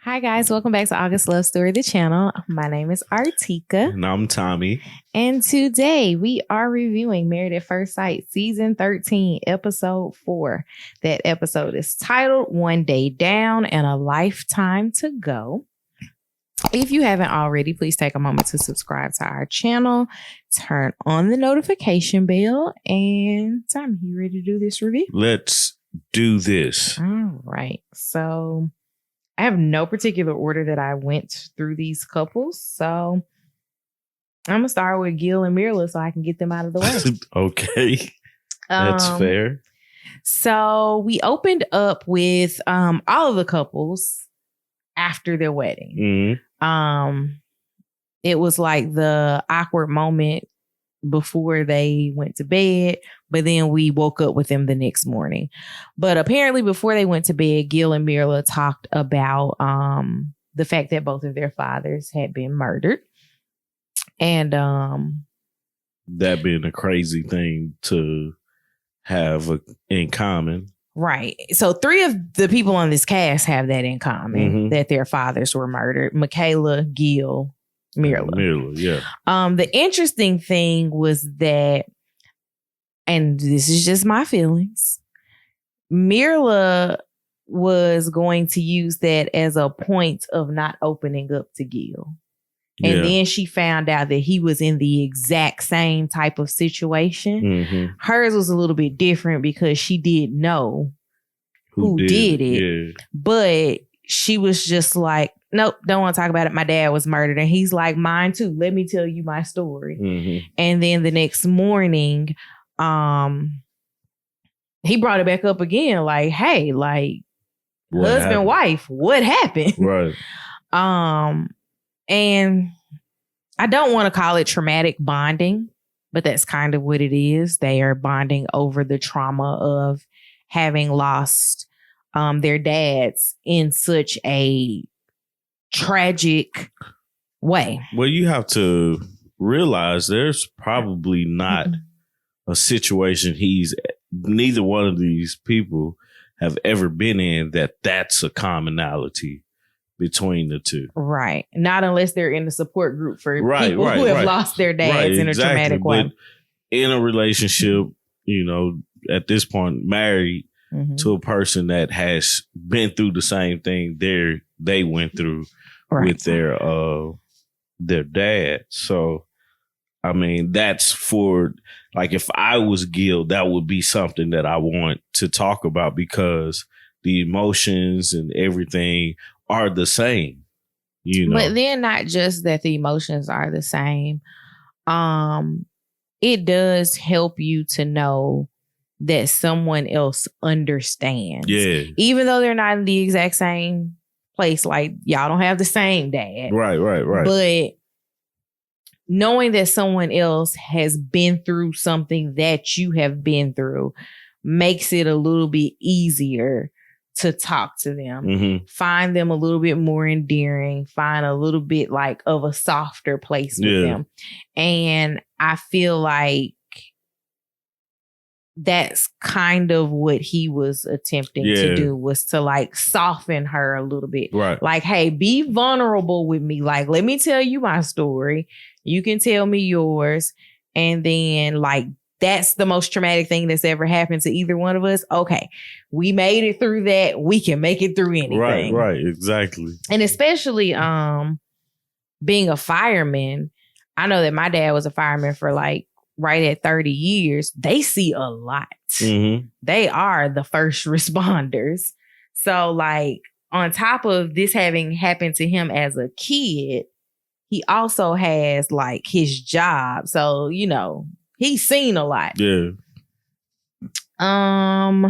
Hi guys, welcome back to August Love Story, the channel. My name is Artieka. And I'm Tommy. And today we are reviewing Married at First Sight, Season 13, Episode 4. That episode is titled One Day Down and a Lifetime to Go. If you haven't already, please take a moment to subscribe to our channel, turn on the notification bell, and Tommy, you ready to do this review? Let's do this. All right. So I have no particular order that I went through these couples. So I'm going to start with Gil and Myrla so I can get them out of the way. Okay. That's fair. So we opened up with all of the couples after their wedding. Mm-hmm. It was like the awkward moment before they went to bed, but then we woke up with them the next morning. But apparently before they went to bed, Gil and Myrla talked about the fact that both of their fathers had been murdered. And that being a crazy thing to have in common. Right. So 3 of the people on this cast have that in common, that their fathers were murdered. Michaela, Gil, Myrla, yeah. The interesting thing was that, and this is just my feelings, Myrla was going to use that as a point of not opening up to Gil. And then she found out that he was in the exact same type of situation. Hers was a little bit different because she did know who did it. Yeah. But she was just like, nope, don't want to talk about it. My dad was murdered. And he's like, mine too. Let me tell you my story. And then the next morning, he brought it back up again. Like, hey, like, husband, wife, what happened? Right. And I don't want to call it traumatic bonding, but that's kind of what it is. They are bonding over the trauma of having lost their dads in such a tragic way. Well, you have to realize there's probably not a situation neither one of these people have ever been in that's a commonality between the two. Right. Not unless they're in the support group for people who have lost their dads in a traumatic way. But in a relationship, at this point, married to a person that has been through the same thing they went through with their dad. So, I mean, that's for, like, if I was Gil, that would be something that I want to talk about because the emotions and everything are the same, But then not just that the emotions are the same. It does help you to know that someone else understands. Yeah. Even though they're not in the exact same place, like y'all don't have the same dad. Right. But knowing that someone else has been through something that you have been through makes it a little bit easier to talk to them, find them a little bit more endearing, find a little bit like of a softer place with them. And I feel like that's kind of what he was attempting to do, was to like soften her a little bit. Right. Like, hey, be vulnerable with me. Like, let me tell you my story. You can tell me yours. And then like, that's the most traumatic thing that's ever happened to either one of us. Okay, we made it through that. We can make it through anything. Right, exactly. And especially being a fireman, I know that my dad was a fireman for like right at 30 years. They see a lot. They are the first responders. So like on top of this having happened to him as a kid, he also has like his job. So, he's seen a lot. Yeah. One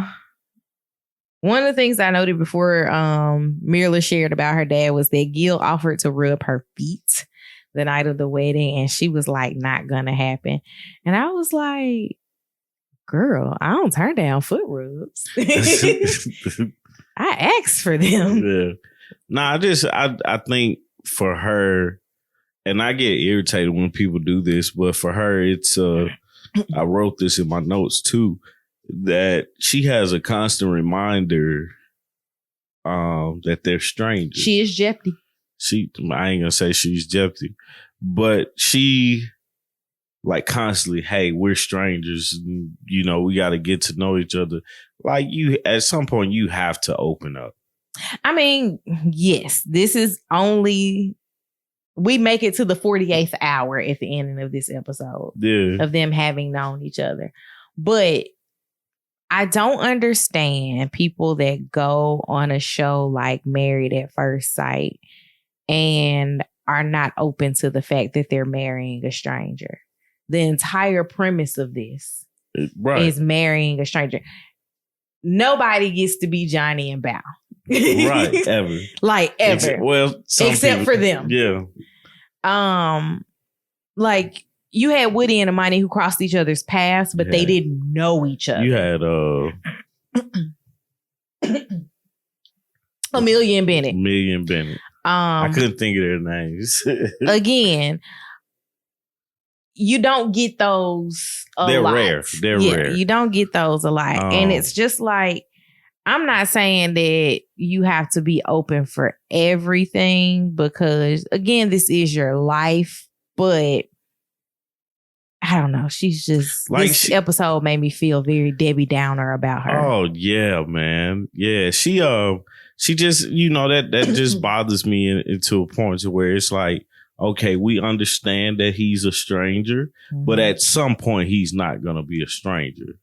of the things I noted before Myrla shared about her dad was that Gil offered to rub her feet the night of the wedding, and she was like, not gonna happen. And I was like, girl, I don't turn down foot rubs. I asked for them. Yeah. Nah, I think for her, and I get irritated when people do this, but for her, it's I wrote this in my notes too, that she has a constant reminder that they're strangers. She is Jeopardy. I ain't gonna say she's Jeopardy, but she like constantly, hey, we're strangers. You know, we got to get to know each other. Like at some point, you have to open up. I mean, yes, this is only, we make it to the 48th hour at the ending of this episode of them having known each other. But I don't understand people that go on a show like Married at First Sight and are not open to the fact that they're marrying a stranger. The entire premise of this is marrying a stranger. Nobody gets to be Johnny and Bao. Right, ever. Like ever. Except for them. Yeah. Like you had Woody and Imani who crossed each other's paths, but they didn't know each other. You had Amelia and Bennett. I couldn't think of their names. Again, you don't get those a lot. Rare. They're rare. You don't get those a lot. And it's just like, I'm not saying that you have to be open for everything because, again, this is your life. But I don't know. She's just, like, this episode made me feel very Debbie Downer about her. Oh, yeah, man. Yeah, she just, you know, that just bothers me into a point to where it's like, okay, we understand that he's a stranger, but at some point he's not going to be a stranger,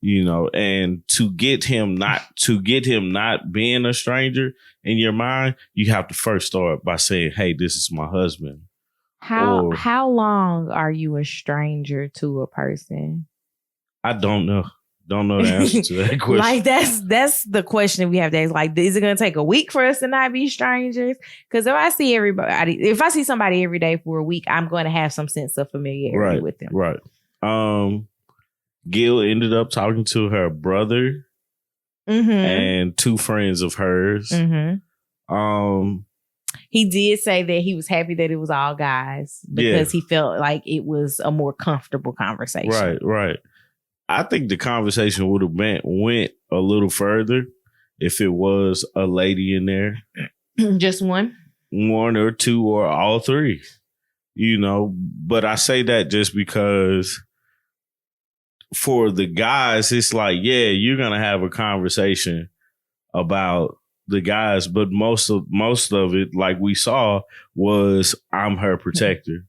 you know, and to get him not being a stranger in your mind, you have to first start by saying, hey, this is my husband. How long are you a stranger to a person? I don't know. Don't know the answer to that question. Like that's the question we have to ask. Like, is it going to take a week for us to not be strangers? Because if I see somebody every day for a week, I'm going to have some sense of familiarity with them. Right. Gil ended up talking to her brother and two friends of hers. He did say that he was happy that it was all guys because he felt like it was a more comfortable conversation. Right. I think the conversation would have went a little further if it was a lady in there. Just one or two or all three, you know. But I say that just because for the guys, it's like, yeah, you're going to have a conversation about the guys. But most of it, like we saw, was I'm her protector.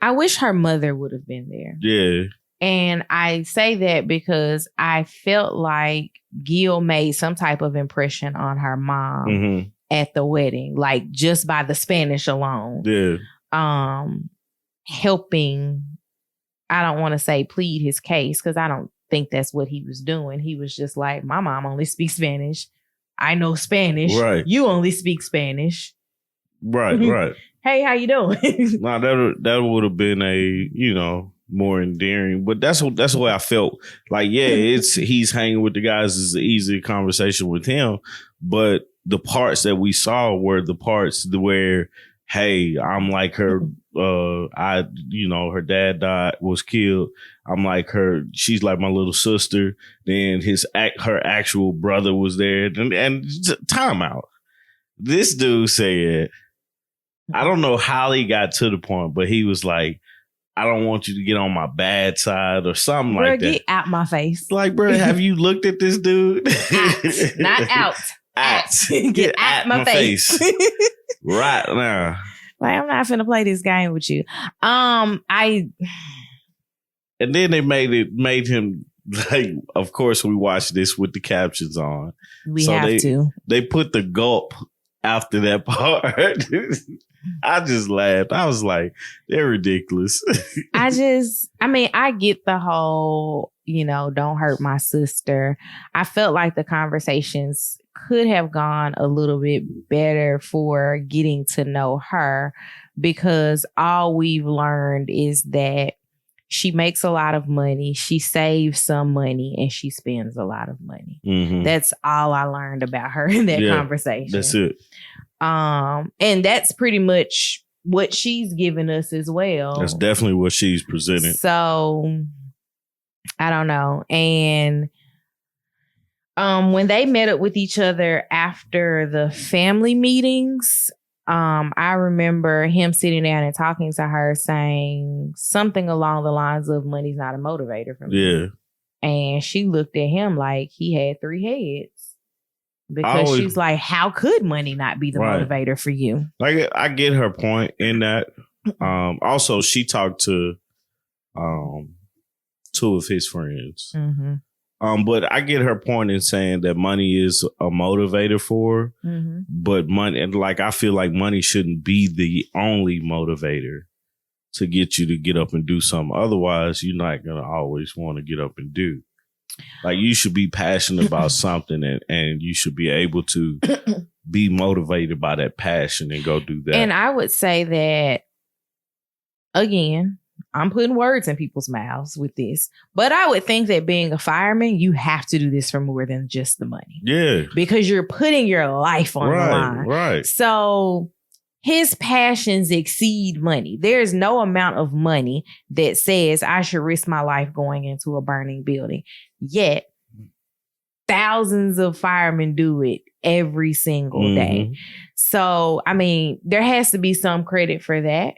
I wish her mother would have been there. Yeah. And I say that because I felt like Gil made some type of impression on her mom at the wedding, like just by the Spanish alone. Yeah. Helping, I don't want to say plead his case because I don't think that's what he was doing. He was just like, my mom only speaks Spanish. I know Spanish. Right. You only speak Spanish. Right. Hey, how you doing? No, that would have been a, you know, more endearing, but that's the way I felt. Like, yeah, he's hanging with the guys is an easy conversation with him, but the parts that we saw were the parts where, hey, I'm like her. Her dad was killed. I'm like her. She's like my little sister. Then her actual brother was there. And time out. This dude said, I don't know how he got to the point, but he was like, I don't want you to get on my bad side or something like that. Get out my face. Like, bro, have you looked at this dude? Not out. Get out my face. Right now. Like, I'm not finna play this game with you. And then they made him, like, of course we watched this with the captions on. We have to. They put the gulp after that part. I just laughed. I was like, they're ridiculous. I get the whole, don't hurt my sister. I felt like the conversations could have gone a little bit better for getting to know her, because all we've learned is that she makes a lot of money, she saves some money, and she spends a lot of money. That's all I learned about her in that conversation. That's it. And that's pretty much what she's given us as well. That's definitely what she's presented. So I don't know. And When they met up with each other after the family meetings, I remember him sitting down and talking to her, saying something along the lines of money's not a motivator for me. Yeah. And she looked at him like he had 3 heads. Because she's like, how could money not be the motivator for you? Like, I get her point in that. Also, she talked to 2 of his friends. Mm-hmm. But I get her point in saying that money is a motivator for her. Mm-hmm. But money, and like, I feel like money shouldn't be the only motivator to get you to get up and do something. Otherwise, you're not going to always want to get up and do. Like, you should be passionate about something and you should be able to be motivated by that passion and go do that. And I would say that, again, I'm putting words in people's mouths with this, but I would think that being a fireman, you have to do this for more than just the money. Yeah. Because you're putting your life on the line. Right. So his passions exceed money. There's no amount of money that says I should risk my life going into a burning building. Yet, thousands of firemen do it every single day. So, I mean, there has to be some credit for that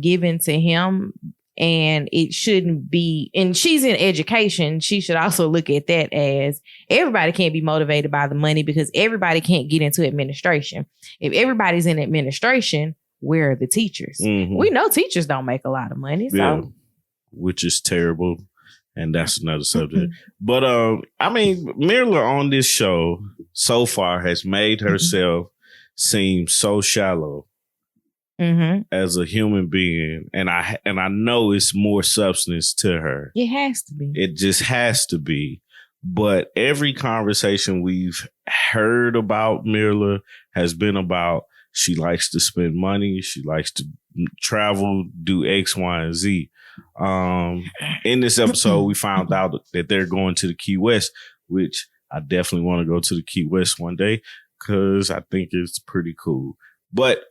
given to him. And it shouldn't be, and she's in education. She should also look at that as everybody can't be motivated by the money because everybody can't get into administration. If everybody's in administration, where are the teachers? Mm-hmm. We know teachers don't make a lot of money. So. Yeah, which is terrible. And that's another subject. But I mean, Myrla on this show so far has made herself seem so shallow. As a human being, and I know it's more substance to her. It has to be. It just has to be. But every conversation we've heard about Myrla has been about she likes to spend money, she likes to travel, do X, Y, and Z. In this episode, we found out that they're going to the Key West, which I definitely want to go to the Key West one day because I think it's pretty cool. But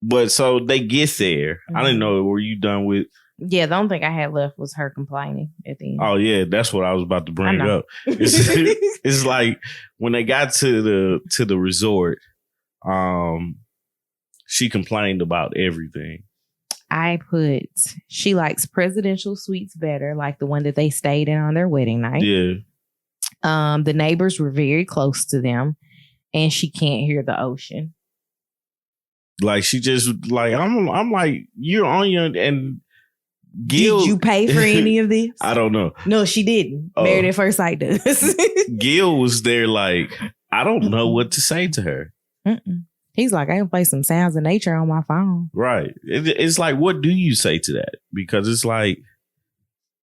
but so they get there. I didn't know. Were you done with? Yeah, the only thing I had left was her complaining at the end. Oh yeah, that's what I was about to bring up. It's like when they got to the resort, she complained about everything. I put she likes presidential suites better, like the one that they stayed in on their wedding night. Yeah. The neighbors were very close to them. And she can't hear the ocean. Like she just like I'm like you're on your and Gil. Did you pay for any of this? I don't know. No, she didn't. Married at First Sight does. Gil was there like I don't know what to say to her. He's like I can play some sounds of nature on my phone. Right. It's like what do you say to that? Because it's like,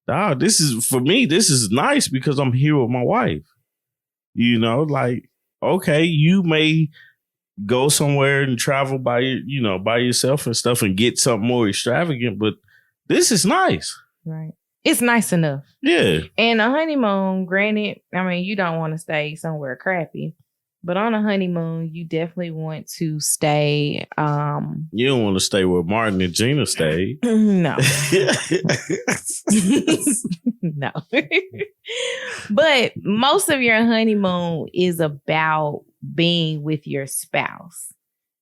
this is for me. This is nice because I'm here with my wife. You know, like. Okay, you may go somewhere and travel by yourself and stuff and get something more extravagant, but this is nice. Right. It's nice enough. Yeah. And a honeymoon, granted, I mean, you don't want to stay somewhere crappy, but on a honeymoon, you definitely want to stay. You don't want to stay where Martin and Gina stayed. No. No. But most of your honeymoon is about being with your spouse.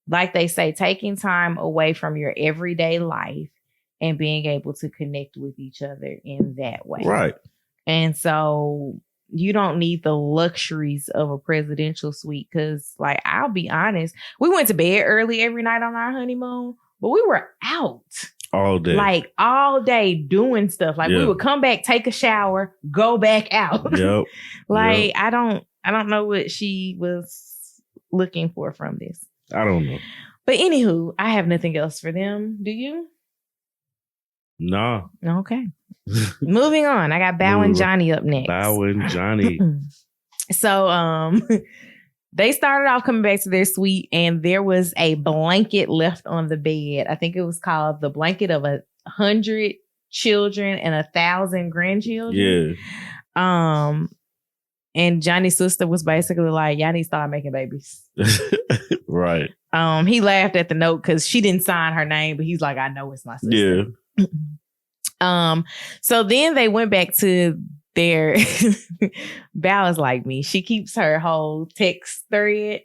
Like they say, taking time away from your everyday life and being able to connect with each other in that way. Right. And so you don't need the luxuries of a presidential suite because, like, I'll be honest, we went to bed early every night on our honeymoon, but we were out. All day. Like all day doing stuff. Like we would come back, take a shower, go back out. Yep. Like I don't know what she was looking for from this. I don't know. But anywho, I have nothing else for them. Do you? No. Okay. Moving on. I got Bao and Johnny up next. Bao and Johnny. So they started off coming back to their suite and there was a blanket left on the bed. I think it was called the blanket of 100 children and 1,000 grandchildren. Yeah. And Johnny's sister was basically like, y'all need to start making babies. Right. He laughed at the note because she didn't sign her name, but he's like, I know it's my sister. Yeah. So then they went back to there, Bao is like me. She keeps her whole text thread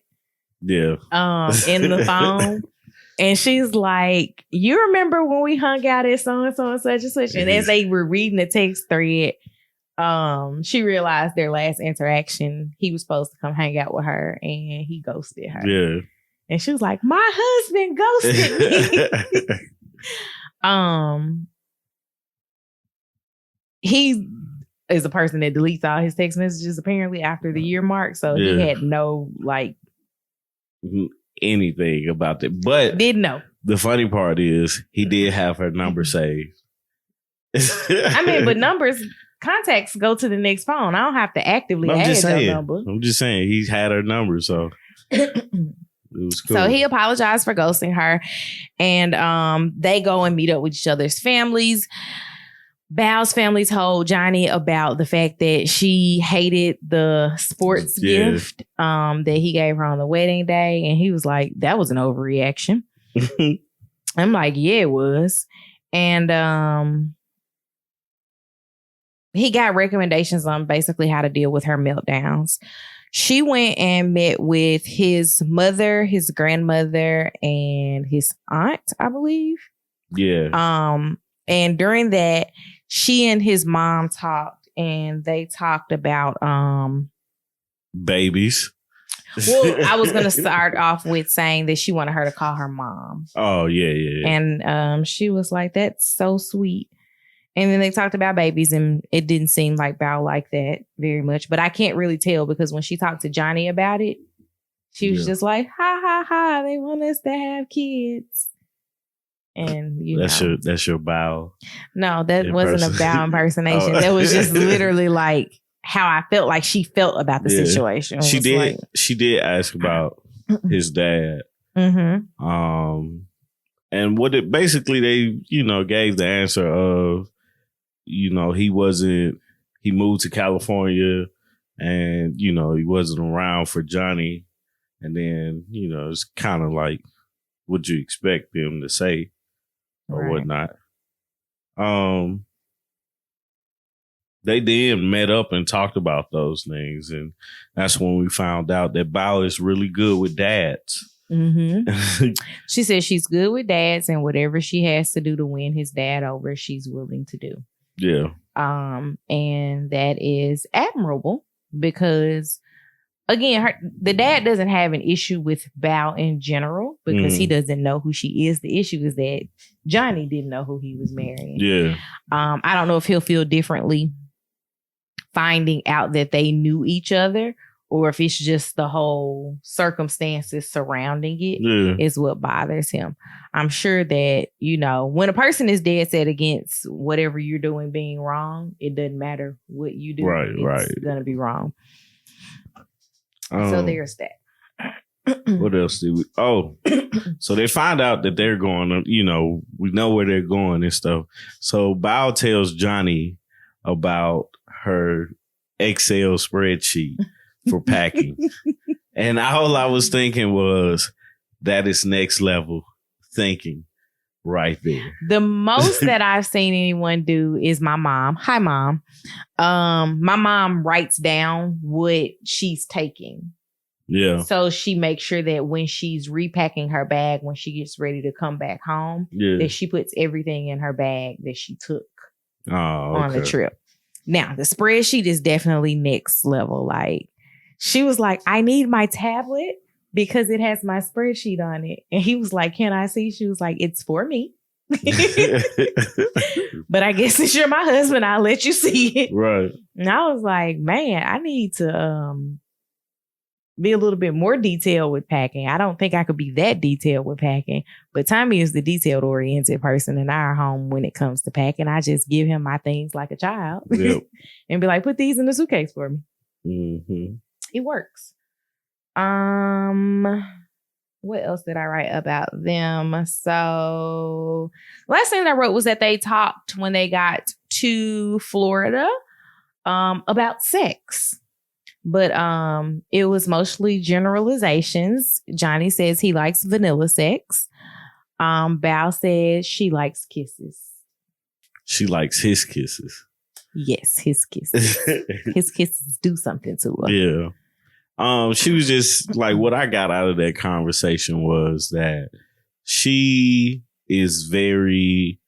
in the phone. And she's like, you remember when we hung out at so-and-so and such and such? And as they were reading the text thread, she realized their last interaction, he was supposed to come hang out with her and he ghosted her. Yeah. And she was like, my husband ghosted me. He is a person that deletes all his text messages apparently after the year mark. So he had no anything about that. But didn't know. The funny part is he did have her number saved. I mean, but contacts go to the next phone. I don't have to actively add your number. I'm just saying he's had her number, so it was cool. So he apologized for ghosting her, and they go and meet up with each other's families. Bao's family told Johnny about the fact that she hated the sports gift that he gave her on the wedding day. And he was like, that was an overreaction. I'm like, yeah, it was. And he got recommendations on basically how to deal with her meltdowns. She went and met with his mother, his grandmother, and his aunt, I believe. Yeah. And during that, she and his mom talked, and they talked about babies. Well, I was going to start off with saying that she wanted her to call her mom. Oh, yeah. And she was like, that's so sweet. And then they talked about babies, and it didn't seem like Bao liked that very much. But I can't really tell because when she talked to Johnny about it, she was just like, ha, ha, ha, they want us to have kids. And that's your Bao. No, that wasn't a Bao impersonation. That was just literally like how I felt like she felt about the situation. She did ask about his dad. Mm-hmm. And what it basically they, gave the answer of, he moved to California and, he wasn't around for Johnny. And then, it's kind of like what you expect them to say. Or whatnot. They then met up and talked about those things, and that's when we found out that Bao is really good with dads. Mm-hmm. She said she's good with dads, and whatever she has to do to win his dad over, she's willing to do. Yeah. And that is admirable because, again, the dad doesn't have an issue with Bao in general because he doesn't know who she is. The issue is that Johnny didn't know who he was marrying. Yeah. I don't know if he'll feel differently finding out that they knew each other or if it's just the whole circumstances surrounding it is what bothers him. I'm sure that, when a person is dead set against whatever you're doing being wrong, it doesn't matter what you do. It's going to be wrong. So there's that. What else did we? Oh, so they find out that they're going, we know where they're going and stuff. So Bao tells Johnny about her Excel spreadsheet for packing. And all I was thinking was, that is next level thinking right there. The most that I've seen anyone do is my mom. Hi, Mom. My mom writes down what she's taking. Yeah. So she makes sure that when she's repacking her bag, when she gets ready to come back home, that she puts everything in her bag that she took on the trip. Now, the spreadsheet is definitely next level. Like, she was like, I need my tablet because it has my spreadsheet on it. And he was like, can I see? She was like, it's for me. But I guess since you're my husband, I'll let you see it. Right. And I was like, man, I need to be a little bit more detailed with packing. I don't think I could be that detailed with packing, but Tommy is the detailed oriented person in our home when it comes to packing. I just give him my things like a child and be like, put these in the suitcase for me. Mm-hmm. It works. What else did I write about them? So last thing I wrote was that they talked when they got to Florida about sex. But it was mostly generalizations. Johnny says he likes vanilla sex. Bao says she likes kisses. She likes his kisses. Yes, his kisses. His kisses do something to her. Yeah. She was just like, what I got out of that conversation was that she is very,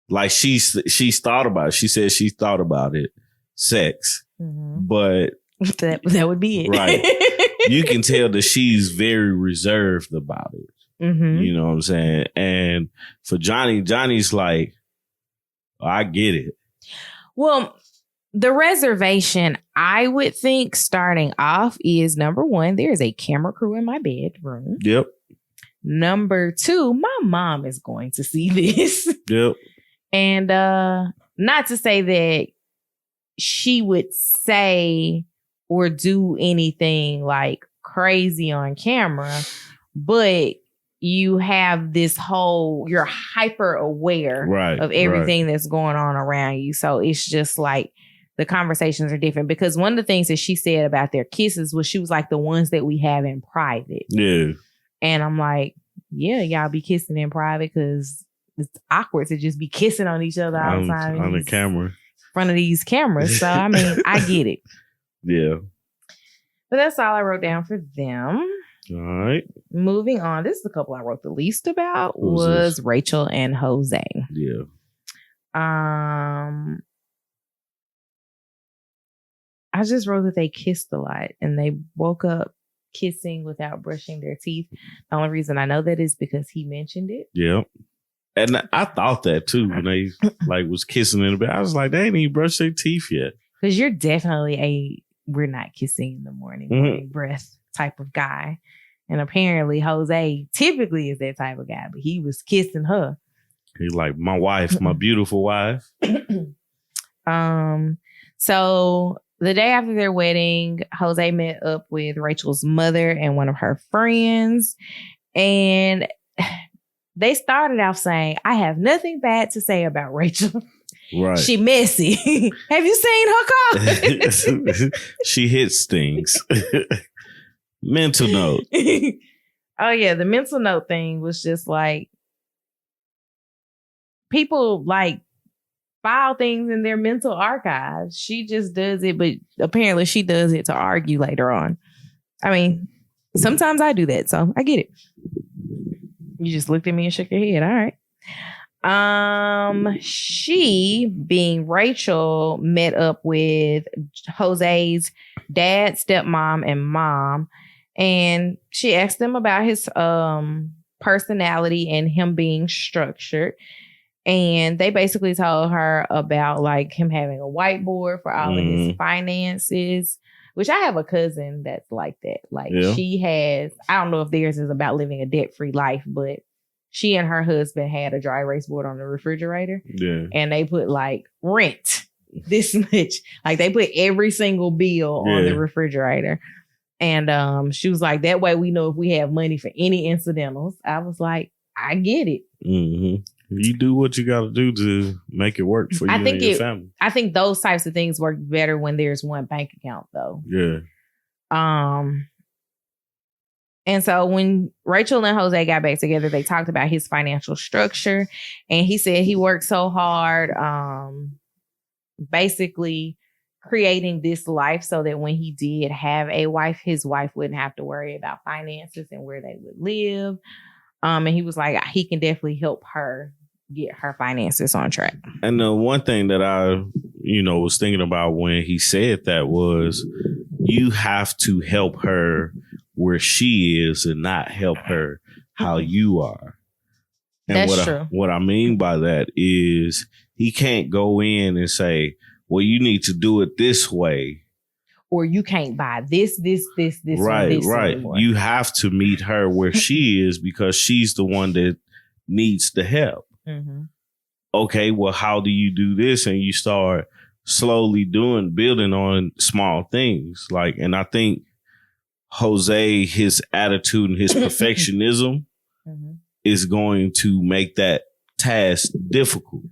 like, she's thought about it. She said she thought about it, sex, but that would be it. Right. You can tell that she's very reserved about it. You know what I'm saying? And for Johnny's like, oh, I get it. Well, the reservation, I would think, starting off is, number one, there is a camera crew in my bedroom. Yep. Number two, my mom is going to see this. Yep. And not to say that she would say or do anything like crazy on camera, but you have this whole, you're hyper aware of everything that's going on around you. So it's just like the conversations are different, because one of the things that she said about their kisses was, she was like, the ones that we have in private. Yeah. And I'm like, yeah, y'all be kissing in private, because it's awkward to just be kissing on each other all the time. On the camera. In front of these cameras. So, I mean, I get it. Yeah. But that's all I wrote down for them. All right. Moving on. This is the couple I wrote the least about. Was Rachel and Jose. Yeah. I just wrote that they kissed a lot and they woke up kissing without brushing their teeth. The only reason I know that is because he mentioned it. Yeah. And I thought that too when they like was kissing in the bed. I was like, they ain't even brushed their teeth yet. Because you're definitely we're not kissing in the morning breath type of guy. And apparently Jose typically is that type of guy, but he was kissing her. He's like, my wife, my beautiful wife. So the day after their wedding, Jose met up with Rachel's mother and one of her friends. And they started off saying, I have nothing bad to say about Rachel. Right. She messy. Have you seen her car? She hits things. Mental note. Oh, yeah. The mental note thing was just like, people like file things in their mental archives. She just does it, but apparently she does it to argue later on. I mean, sometimes I do that, so I get it. You just looked at me and shook your head. All right. She, being Rachel, met up with Jose's dad, stepmom, and mom. And she asked them about his personality and him being structured. And they basically told her about like him having a whiteboard for all of his finances, which I have a cousin that's like that. Like she has, I don't know if theirs is about living a debt-free life, but she and her husband had a dry erase board on the refrigerator. Yeah. And they put like rent this much. Like they put every single bill on the refrigerator. And she was like, that way we know if we have money for any incidentals. I was like, I get it. Mm-hmm. You do what you got to do to make it work for you and your family. I think those types of things work better when there's one bank account, though. Yeah. And so when Rachel and Jose got back together, they talked about his financial structure. And he said he worked so hard, basically creating this life so that when he did have a wife, his wife wouldn't have to worry about finances and where they would live. And he was like, he can definitely help her get her finances on track. And the one thing that I, was thinking about when he said that was, you have to help her where she is and not help her how you are. And that's true. What I mean by that is he can't go in and say, well, you need to do it this way. Or you can't buy this, right, this right. anymore. You have to meet her where she is because she's the one that needs the help. Mm-hmm. Okay, well, how do you do this? And you start slowly building on small things. Like, and I think Jose, his attitude and his perfectionism is going to make that task difficult.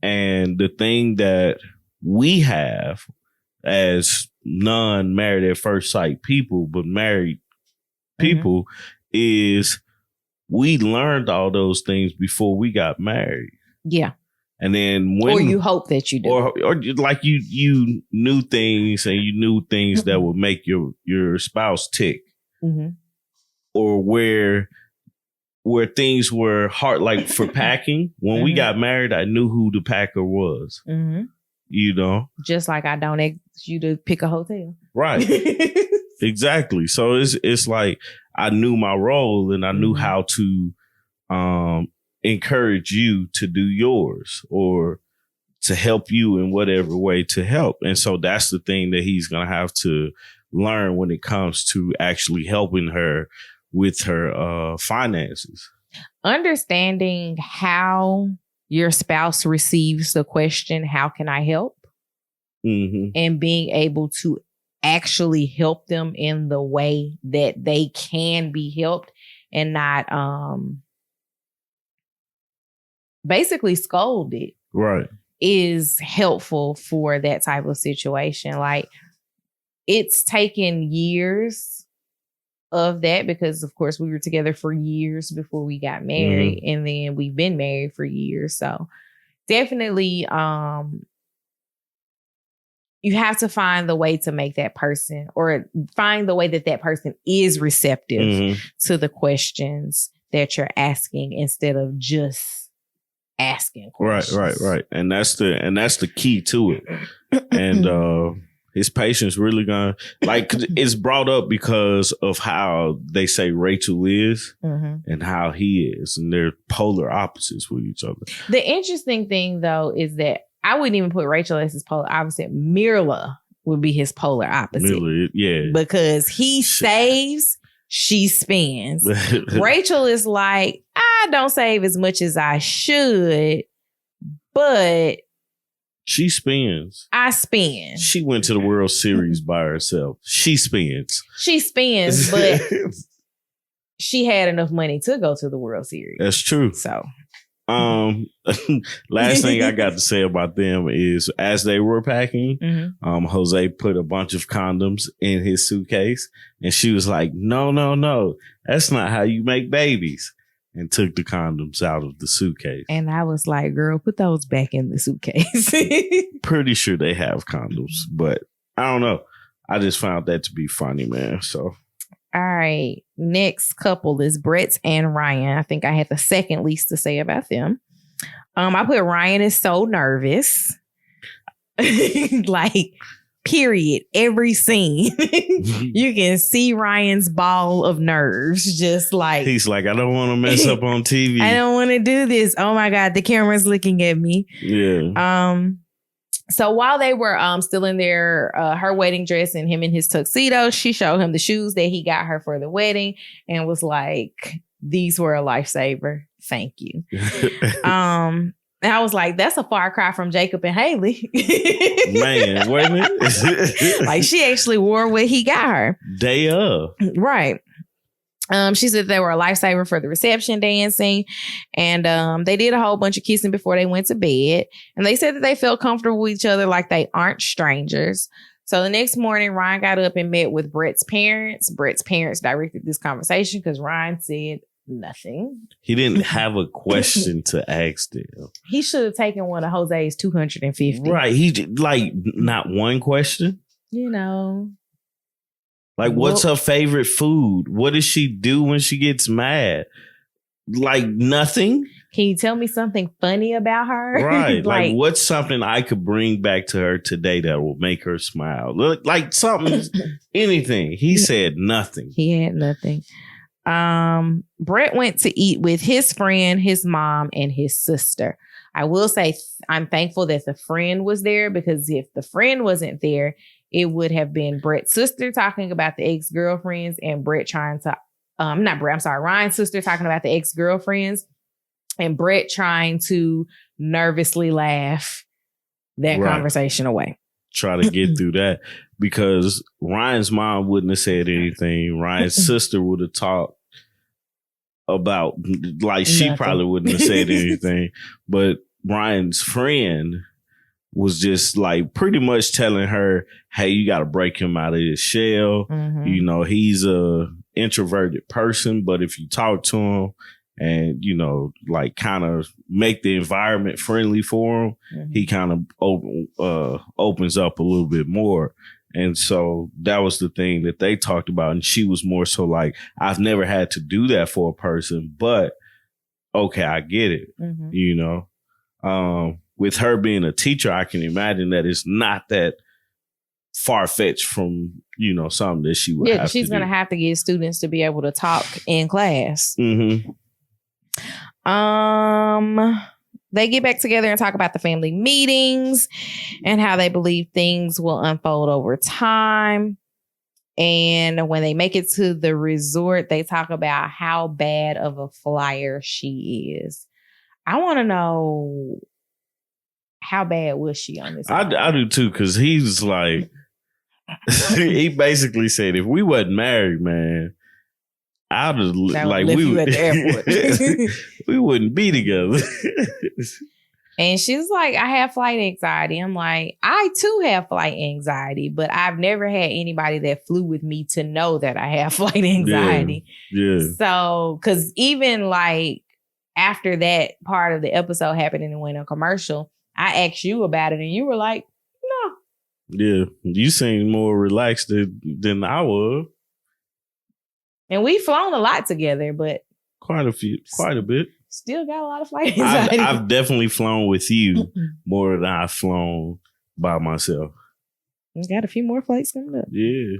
And the thing that we have as non-married at first sight people, but married people, is we learned all those things before we got married. Yeah. And then when, or you hope that you do, or like you knew things and you knew things that would make your spouse tick, or where things were hard, like for packing. When we got married, I knew who the packer was. You know, just like I don't ask you to pick a hotel, right? Exactly. So it's like I knew my role and I knew how to encourage you to do yours or to help you in whatever way to help. And so that's the thing that he's going to have to learn when it comes to actually helping her with her finances. Understanding how your spouse receives the question, how can I help? And being able to actually help them in the way that they can be helped and not basically scolded. Right. Is helpful for that type of situation. Like, it's taken years of that because, of course, we were together for years before we got married, and then we've been married for years. So definitely, you have to find the way to make that person, or find the way that that person is receptive to the questions that you're asking instead of just asking questions. Right. And that's the key to it. And his patience really gonna, like, it's brought up because of how they say Rachel is and how he is, and they're polar opposites with each other. The interesting thing, though, is that I wouldn't even put Rachel as his polar opposite. Myrla would be his polar opposite. Myrla, yeah. Because he saves, she spends. Rachel is like, I don't save as much as I should, but she spends. I spend. She went to the World Series by herself. She spends. She spends, but she had enough money to go to the World Series. That's true. So, last thing I got to say about them is, as they were packing, Jose put a bunch of condoms in his suitcase, and she was like, no, that's not how you make babies. And took the condoms out of the suitcase. And I was like, girl, put those back in the suitcase. Pretty sure they have condoms, but I don't know. I just found that to be funny, man. So, all right. Next couple is Brett and Ryan. I think I had the second least to say about them. I put Ryan is so nervous. Like, period. Every scene. You can see Ryan's ball of nerves. Just like, he's like, I don't want to mess up on TV. I don't want to do this. Oh my God, the camera's looking at me. Yeah. So while they were still in their her wedding dress and him in his tuxedo, she showed him the shoes that he got her for the wedding and was like, these were a lifesaver. Thank you. And I was like, that's a far cry from Jacob and Haley. Man, wait a minute. Like, she actually wore what he got her. Day of. Right. She said they were a lifesaver for the reception dancing. And they did a whole bunch of kissing before they went to bed. And they said that they felt comfortable with each other like they aren't strangers. So the next morning, Ryan got up and met with Brett's parents. Brett's parents directed this conversation because Ryan said nothing. He didn't have a question to ask them. He should have taken one of Jose's 250. Right. He like not one question. You know. Like, what's her favorite food? What does she do when she gets mad? Like, nothing. Can you tell me something funny about her? Right. like, what's something I could bring back to her today that will make her smile? Like something, anything. He said nothing. He had nothing. Brett went to eat with his friend, his mom, and his sister. I will say I'm thankful that the friend was there, because if the friend wasn't there, it would have been Brett's sister talking about the ex-girlfriends and Brett trying to, Ryan's sister talking about the ex-girlfriends and Brett trying to nervously laugh that conversation away. Try to get through that, because Ryan's mom wouldn't have said anything. Ryan's sister would have talked about, like, she probably wouldn't have said anything. But Ryan's friend was just like pretty much telling her, hey, you got to break him out of his shell. You know, he's a introverted person, but if you talk to him and, you know, like kind of make the environment friendly for him, he kind of opens up a little bit more. And so that was the thing that they talked about. And she was more so like, I've never had to do that for a person, but okay, I get it, you know. With her being a teacher, I can imagine that it's not that far-fetched from, you know, something that she would have to do. She's going to have to get students to be able to talk in class. They get back together and talk about the family meetings and how they believe things will unfold over time. And when they make it to the resort, they talk about how bad of a flyer she is. I want to know, how bad was she on this? I do too, because he's like, he basically said, if we wasn't married, man, I'd have like we at the airport. We wouldn't be together. And she's like, I have flight anxiety. I'm like, I too have flight anxiety, but I've never had anybody that flew with me to know that I have flight anxiety. Yeah. So, because even like after that part of the episode happened and it went on commercial, I asked you about it and you were like, no. Yeah. You seem more relaxed than I was. And we've flown a lot together, but quite a bit. Still got a lot of flight anxiety. I've definitely flown with you more than I've flown by myself. We got a few more flights coming up. Yeah.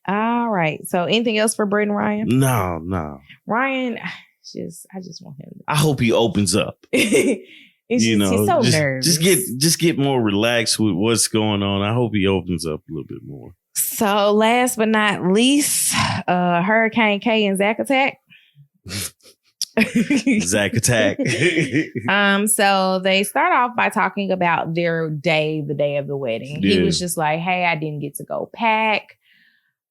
All right. So anything else for Brett and Ryan? No. Ryan, I just want him to. I hope he opens up. He's so nervous. Just get more relaxed with what's going on. I hope he opens up a little bit more. So last but not least, Hurricane K and Zach Attack. Zach Attack. So they start off by talking about their day, the day of the wedding. Yeah. He was just like, hey, I didn't get to go pack.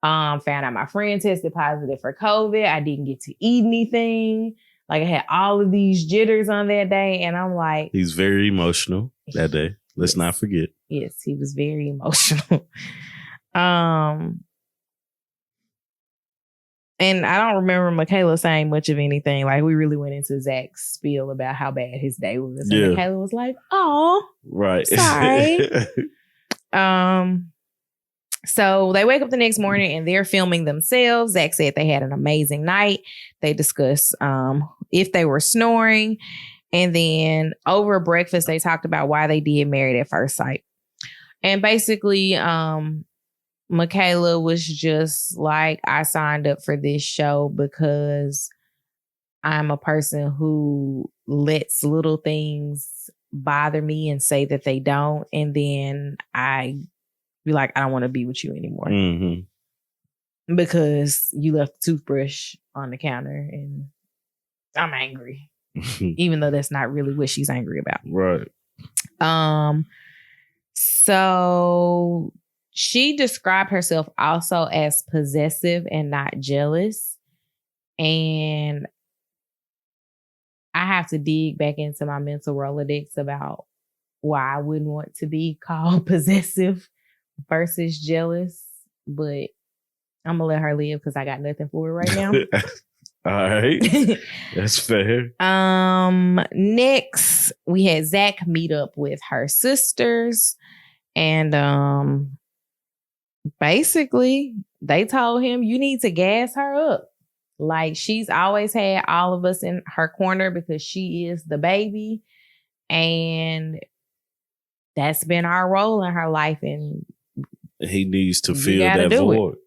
Found out my friend tested positive for COVID. I didn't get to eat anything. Like I had all of these jitters on that day. And I'm like, he's very emotional that day. Let's not forget. Yes, he was very emotional. And I don't remember Michaela saying much of anything. Like, we really went into Zach's spiel about how bad his day was. And Michaela was like, oh, right. Sorry. So they wake up the next morning and they're filming themselves. Zach said they had an amazing night. They discussed if they were snoring. And then over breakfast, they talked about why they did Married at First Sight. And basically, Michaela was just like, I signed up for this show because I'm a person who lets little things bother me and say that they don't. And then I be like, I don't want to be with you anymore. Because you left the toothbrush on the counter and I'm angry. Even though that's not really what she's angry about. Right. So she described herself also as possessive and not jealous. And I have to dig back into my mental Rolodex about why I wouldn't want to be called possessive versus jealous. But I'm going to let her live because I got nothing for her right now. All right. That's fair. Next, we had Zach meet up with her sisters. And basically, they told him, you need to gas her up. Like, she's always had all of us in her corner because she is the baby. And that's been our role in her life. And he needs to fill that void.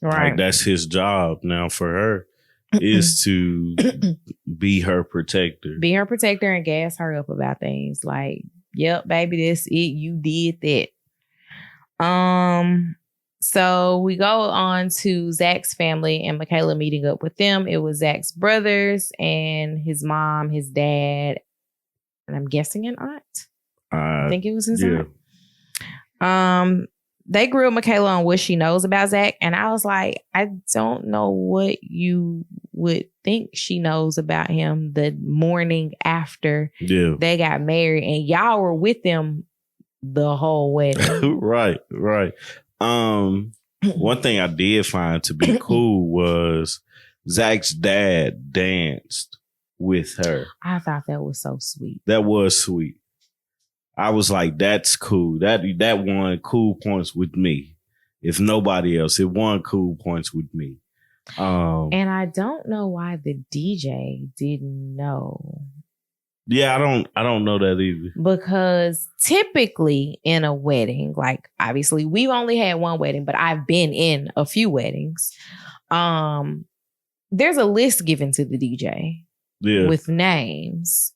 Right. Like, that's his job now for her. Is to be her protector. Be her protector and gas her up about things. Like, yep, baby, that's it. You did that. So we go on to Zach's family and Michaela meeting up with them. It was Zach's brothers and his mom, his dad, and I'm guessing an aunt. I think it was his aunt. They grew up Michaela on what she knows about Zach. And I was like, I don't know what you would think she knows about him the morning after they got married. And y'all were with them the whole wedding. Right. One thing I did find to be cool was Zach's dad danced with her. I thought that was so sweet. That was sweet. I was like, that's cool. That won cool points with me. If nobody else, it won cool points with me. And I don't know why the DJ didn't know. Yeah, I don't know that either. Because typically in a wedding, like obviously we've only had one wedding, but I've been in a few weddings. There's a list given to the DJ with names.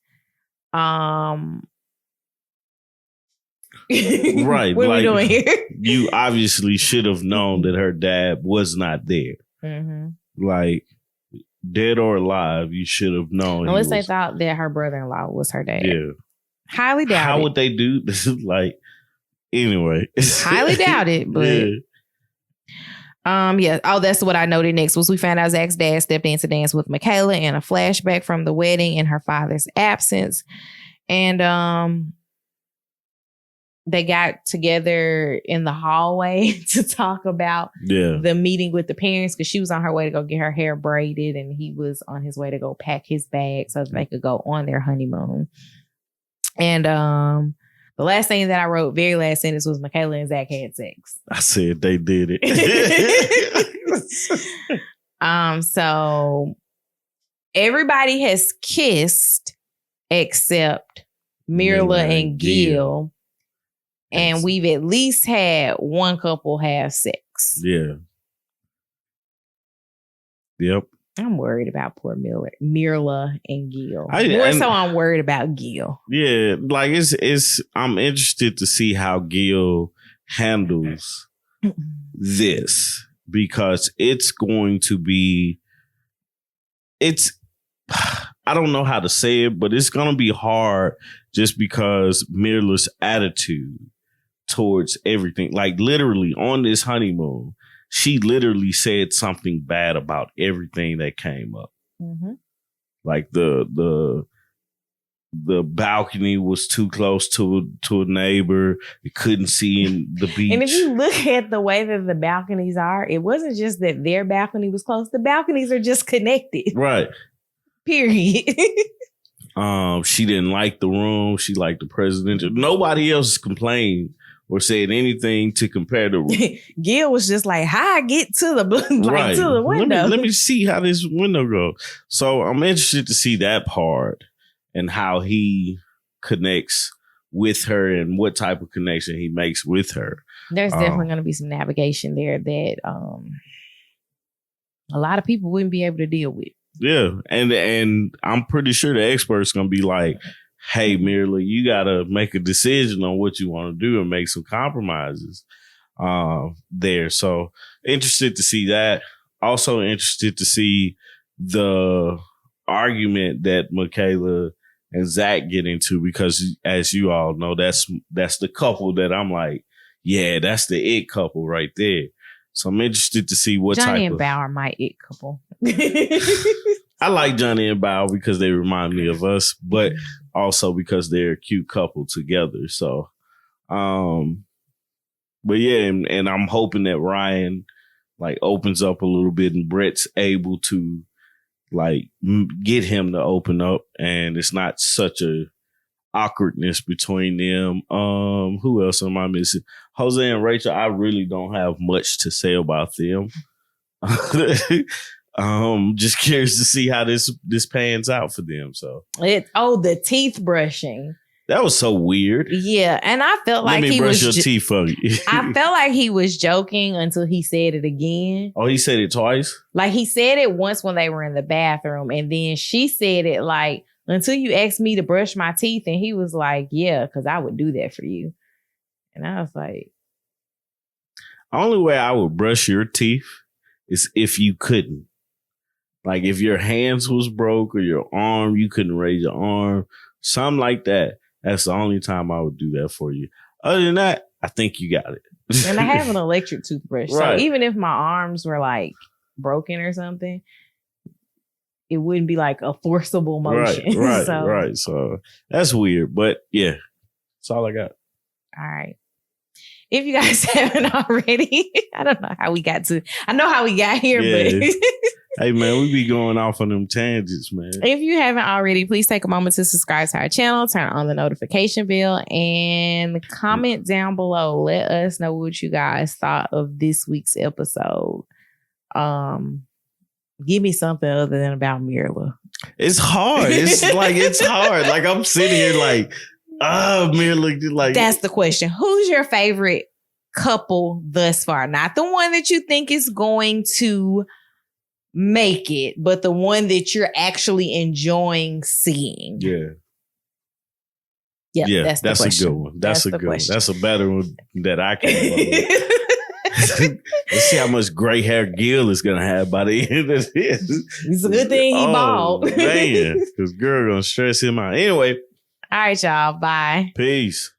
Right. What are we doing here? You obviously should have known that her dad was not there. Mm-hmm. Like, dead or alive, you should have known. Unless they thought that her brother-in-law was her dad. Yeah. Highly doubt it. How would they do this? Like, anyway. Highly doubt it, but... Yeah. Oh, that's what I noted next was we found out Zach's dad stepped in to dance with Michaela in a flashback from the wedding in her father's absence. And they got together in the hallway to talk about the meeting with the parents because she was on her way to go get her hair braided and he was on his way to go pack his bag so that they could go on their honeymoon. And the last thing that I wrote, very last sentence, was Michaela and Zach had sex. I said they did it. So everybody has kissed except Myrla and Gil. And we've at least had one couple have sex. Yeah. Yep. I'm worried about poor Myrla and Gil. I'm worried about Gil. Yeah, like it's. I'm interested to see how Gil handles this because it's going to be. I don't know how to say it, but it's going to be hard just because Myrla's attitude towards everything, like literally on this honeymoon, she literally said something bad about everything that came up. Mm-hmm. Like the balcony was too close to a neighbor. You couldn't see in the beach. And if you look at the way that the balconies are, it wasn't just that their balcony was close. The balconies are just connected. Right. Period. She didn't like the room. She liked the presidential. Nobody else complained or said anything to compare to. Gil was just like, "How I get to the to the window? Let me see how this window goes." So I'm interested to see that part and how he connects with her and what type of connection he makes with her. There's definitely going to be some navigation there that a lot of people wouldn't be able to deal with. Yeah, and I'm pretty sure the expert's going to be like, hey, Myrla, you got to make a decision on what you want to do and make some compromises there. So interested to see that. Also interested to see the argument that Michaela and Zach get into because, as you all know, that's the couple that I'm like, yeah, that's the it couple right there. So I'm interested to see what Johnny type and Bao are my it couple. I like Johnny and Bao because they remind me of us, but also because they're a cute couple together. So, but yeah, and I'm hoping that Ryan like opens up a little bit and Brett's able to like get him to open up and it's not such a awkwardness between them. Who else am I missing? Jose and Rachel, I really don't have much to say about them. Just curious to see how this pans out for them. So the teeth brushing. That was so weird. Yeah, and I felt like he was brush your teeth for you. I felt like he was joking until he said it again. Oh, he said it twice? Like he said it once when they were in the bathroom, and then she said it like, until you asked me to brush my teeth, and he was like, yeah, because I would do that for you. And I was like, the only way I would brush your teeth is if you couldn't. Like if your hands was broke or your arm, you couldn't raise your arm, something like that. That's the only time I would do that for you. Other than that, I think you got it. And I have an electric toothbrush. Right. So even if my arms were like broken or something, it wouldn't be like a forcible motion. Right. So that's weird. But yeah, that's all I got. All right. If you guys haven't already, I don't know how we got to, I know how we got here, but Hey, man, we be going off on them tangents, man. If you haven't already, please take a moment to subscribe to our channel, turn on the notification bell, and comment down below. Let us know what you guys thought of this week's episode. Give me something other than about Myrla. It's hard. It's hard. Like, I'm sitting here like, Myrla, like. That's the question. Who's your favorite couple thus far? Not the one that you think is going to make it, but the one that you're actually enjoying seeing. Yeah. Yeah, that's a good one. That's a good one. That's a better one that I can. Let's see how much gray hair Gil is gonna have by the end of this. It's a good thing he bald. Man, because girl gonna stress him out. Anyway. All right, y'all. Bye. Peace.